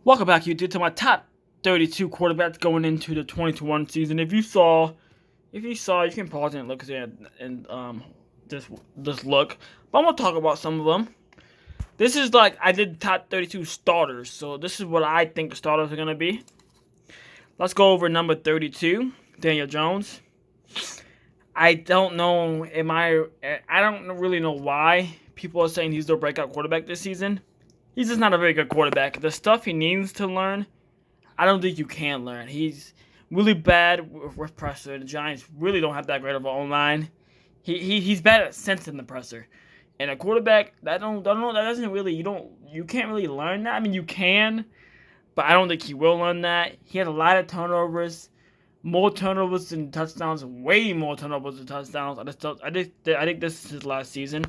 Welcome back, YouTube, to my top 32 quarterbacks going into the 2021 season. If you saw, you can pause and look at it and this look. But I'm gonna talk about some of them. This is like I did top 32 starters, so this is what I think the starters are gonna be. Let's go over number 32, Daniel Jones. I don't know. I don't really know why people are saying he's the breakout quarterback this season. He's just not a very good quarterback. The stuff he needs to learn, I don't think you can learn. He's really bad with pressure. The Giants really don't have that great of an O-line. He's bad at sensing the pressure. And a quarterback that doesn't really you can't really learn that. I mean you can, but I don't think he will learn that. He had a lot of turnovers, more turnovers than touchdowns, way more turnovers than touchdowns. I think this is his last season.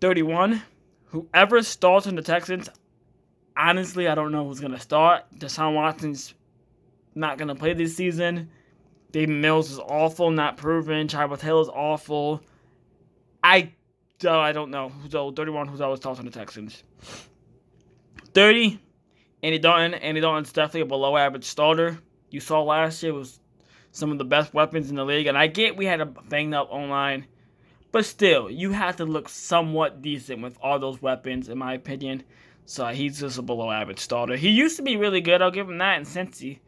31. Whoever starts in the Texans, honestly, I don't know who's going to start. Deshaun Watson's not going to play this season. David Mills is awful, not proven. Tyrod Taylor's awful. I don't know. 31, who's always starts on the Texans. 30, Andy Dalton. Andy Dalton's definitely a below average starter. You saw last year was some of the best weapons in the league. And I get we had a banged up online. But still, you have to look somewhat decent with all those weapons, in my opinion. So he's just a below average starter. He used to be really good. I'll give him that in Cincy.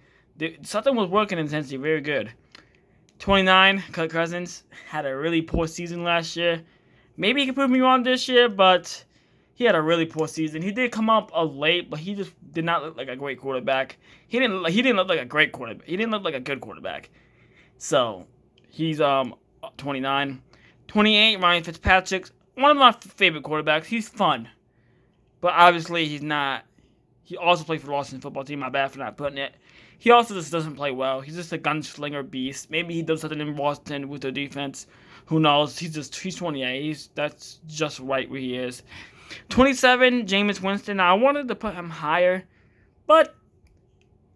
Something was working in Cincy. Very good. 29, Kirk Cousins had a really poor season last year. Maybe he can prove me wrong this year, but he had a really poor season. He did come up late, but he just did not look like a great quarterback. He didn't look like a great quarterback. He didn't look like a good quarterback. So he's 29. 28, Ryan Fitzpatrick, one of my favorite quarterbacks. He's fun. But obviously, he's not. He also played for the Washington football team. My bad for not putting it. He also just doesn't play well. He's just a gunslinger beast. Maybe he does something in Washington with their defense. Who knows? He's 28. That's just right where he is. 27, Jameis Winston. Now, I wanted to put him higher, but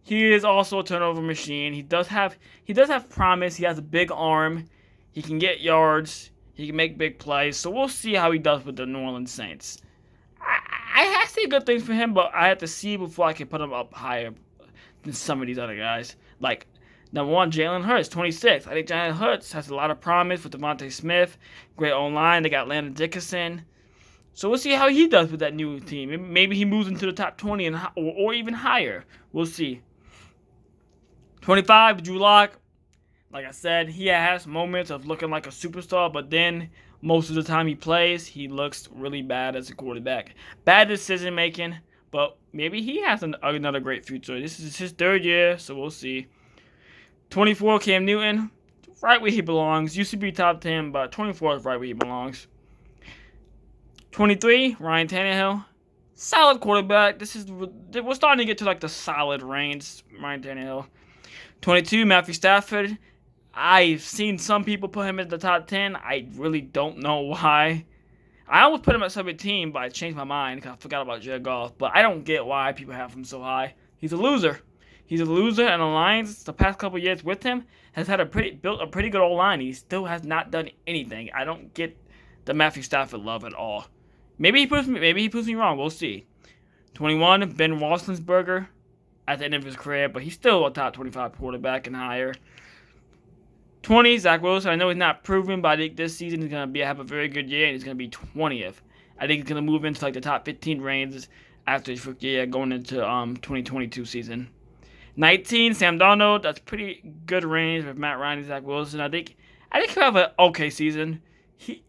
he is also a turnover machine. He does have promise. He has a big arm. He can get yards. He can make big plays. So we'll see how he does with the New Orleans Saints. I see good things for him, but I have to see before I can put him up higher than some of these other guys. Like, number 1, Jalen Hurts, 26. I think Jalen Hurts has a lot of promise with Devontae Smith. Great online. They got Landon Dickerson. So we'll see how he does with that new team. Maybe he moves into the top 20 or even higher. We'll see. 25, Drew Lock. Like I said, he has moments of looking like a superstar, but then most of the time he plays, he looks really bad as a quarterback. Bad decision making, but maybe he has another great future. This is his 3rd year, so we'll see. 24, Cam Newton, right where he belongs. Used to be top 10, but 24 is right where he belongs. 23, Ryan Tannehill, solid quarterback. We're starting to get to like the solid range. Ryan Tannehill. 22, Matthew Stafford. I've seen some people put him in the top 10. I really don't know why. I almost put him at 17, but I changed my mind because I forgot about Jared Goff. But I don't get why people have him so high. He's a loser. He's a loser, and the Lions, the past couple years with him, has had built a pretty good old line. He still has not done anything. I don't get the Matthew Stafford love at all. Maybe he proves me wrong. We'll see. 21, Ben Roethlisberger at the end of his career, but he's still a top 25 quarterback and higher. 20, Zach Wilson. I know he's not proven, but I think this season he's going to have a very good year, and he's going to be 20th. I think he's going to move into like the top 15 range after his first year going into 2022 season. 19, Sam Darnold. That's pretty good range with Matt Ryan and Zach Wilson. I think he'll have an okay season.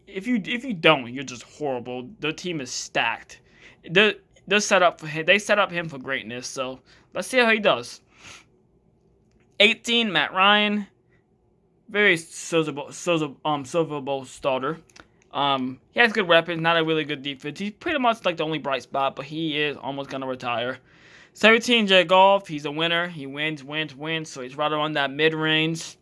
If you don't, you're just horrible. The team is stacked. They set up him for greatness. So let's see how he does. 18, Matt Ryan. Very Silver Bowl starter. He has good weapons, not a really good defense. He's pretty much like the only bright spot, but he is almost gonna retire. 17, Jared Goff. He's a winner. He wins. So he's right around that mid range.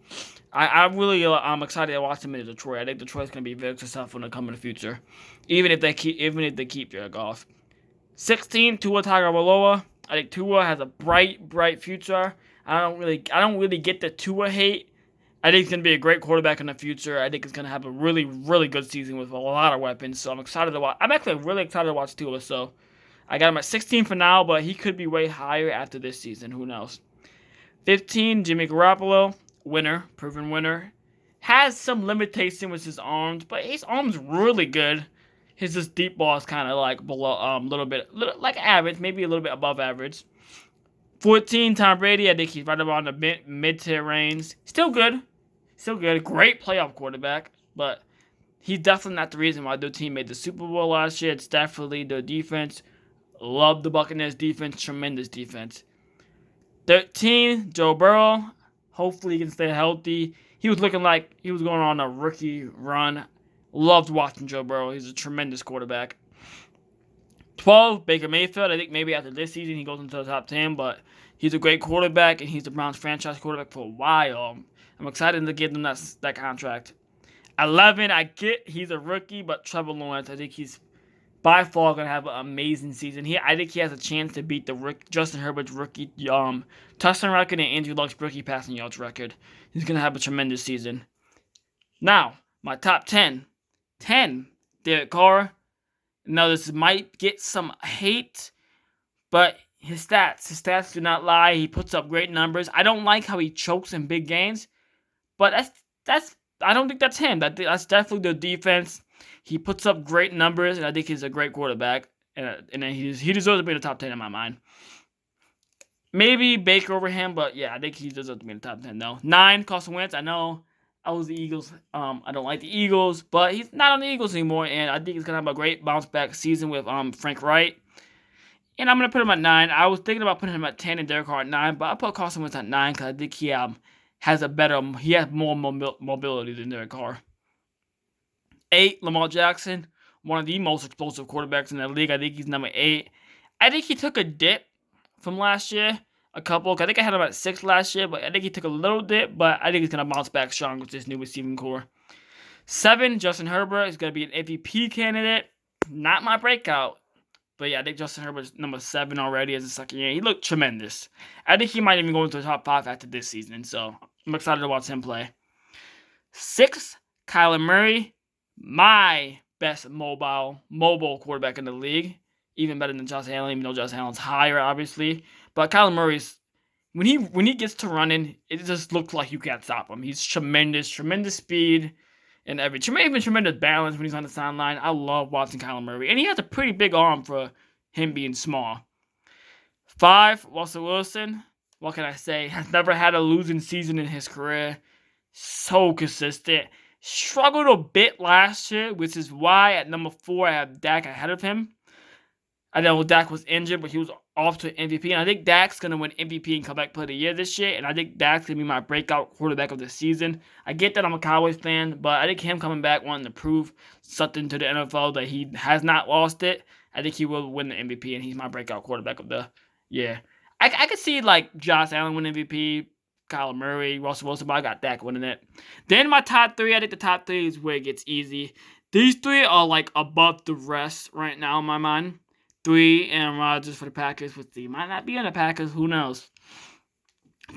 I'm excited to watch him in Detroit. I think Detroit's gonna be very successful in the coming future, even if they keep Jared Goff. 16, Tua Tagovailoa. I think Tua has a bright future. I don't really get the Tua hate. I think he's going to be a great quarterback in the future. I think he's going to have a really, really good season with a lot of weapons. So I'm excited to watch. I'm actually really excited to watch Tua. So I got him at 16 for now, but he could be way higher after this season. Who knows? 15, Jimmy Garoppolo, winner, proven winner. Has some limitation with his arms, but his arms really good. His just deep ball is kind of like below, like average, maybe a little bit above average. 14, Tom Brady. I think he's right around the mid-tier range. Still good. Great playoff quarterback, but he's definitely not the reason why their team made the Super Bowl last year. It's definitely their defense. Love the Buccaneers defense. Tremendous defense. 13, Joe Burrow. Hopefully he can stay healthy. He was looking like he was going on a rookie run. Loved watching Joe Burrow. He's a tremendous quarterback. 12, Baker Mayfield. I think maybe after this season he goes into the top 10, but he's a great quarterback, and he's the Browns franchise quarterback for a while. I'm excited to give him that contract. 11, I get he's a rookie, but Trevor Lawrence, I think he's by far going to have an amazing season. I think he has a chance to beat the Justin Herbert's rookie touchdown record and Andrew Luck's rookie passing yards record. He's going to have a tremendous season. Now, my top 10. 10, Derek Carr. Now, this might get some hate, but his stats do not lie. He puts up great numbers. I don't like how he chokes in big games, but I don't think that's him. That's definitely the defense. He puts up great numbers, and I think he's a great quarterback, and he deserves to be in the top 10 in my mind. Maybe Baker over him, but yeah, I think he deserves to be in the top 10 though. 9, Carson Wentz. I know I was the Eagles. I don't like the Eagles, but he's not on the Eagles anymore, and I think he's gonna have a great bounce back season with Frank Wright. And I'm gonna put him at 9. I was thinking about putting him at 10 and Derek Carr at 9, but I put Carson Wentz at 9 because I think he has more mobility than Derek Carr. 8, Lamar Jackson, one of the most explosive quarterbacks in the league. I think he's number 8. I think he took a dip from last year. I think I had him at 6 last year, but I think he took a little dip, but I think he's going to bounce back strong with this new receiving core. 7, Justin Herbert is going to be an MVP candidate. Not my breakout, but yeah, I think Justin Herbert's number 7 already as a second year. He looked tremendous. I think he might even go into the top 5 after this season, so I'm excited to watch him play. 6, Kyler Murray, my best mobile quarterback in the league. Even better than Josh Allen, even though Josh Allen's higher, obviously. But Kyler Murray's, when he gets to running, it just looks like you can't stop him. He's tremendous speed, and even tremendous balance when he's on the sideline. I love watching Kyler Murray. And he has a pretty big arm for him being small. 5, Russell Wilson. What can I say? Has never had a losing season in his career. So consistent. Struggled a bit last year, which is why at number 4 I have Dak ahead of him. I know Dak was injured, but he was off to MVP. And I think Dak's going to win MVP and comeback player of the year this year. And I think Dak's going to be my breakout quarterback of the season. I get that I'm a Cowboys fan, but I think him coming back wanting to prove something to the NFL that he has not lost it. I think he will win the MVP, and he's my breakout quarterback of the year. I could see like Josh Allen win MVP, Kyler Murray, Russell Wilson, but I got Dak winning it. Then my top 3, I think the top 3 is where it gets easy. These 3 are like above the rest right now in my mind. 3, Aaron Rodgers for the Packers, which he might not be in the Packers, who knows.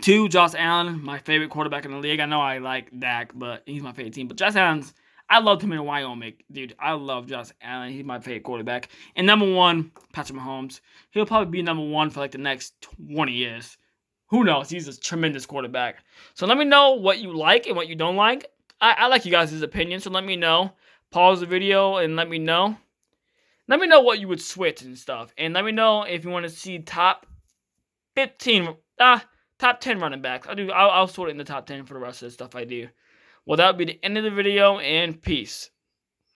2, Josh Allen, my favorite quarterback in the league. I know I like Dak, but he's my favorite team. But Josh Allen's, I loved him in Wyoming, dude. I love Josh Allen. He's my favorite quarterback. And number 1, Patrick Mahomes. He'll probably be number 1 for like the next 20 years. Who knows? He's a tremendous quarterback. So let me know what you like and what you don't like. I like you guys' opinion, so let me know. Pause the video and let me know. Let me know what you would switch and stuff. And let me know if you want to see top 10 running backs. I'll sort it in the top 10 for the rest of the stuff I do. Well, that would be the end of the video, and peace.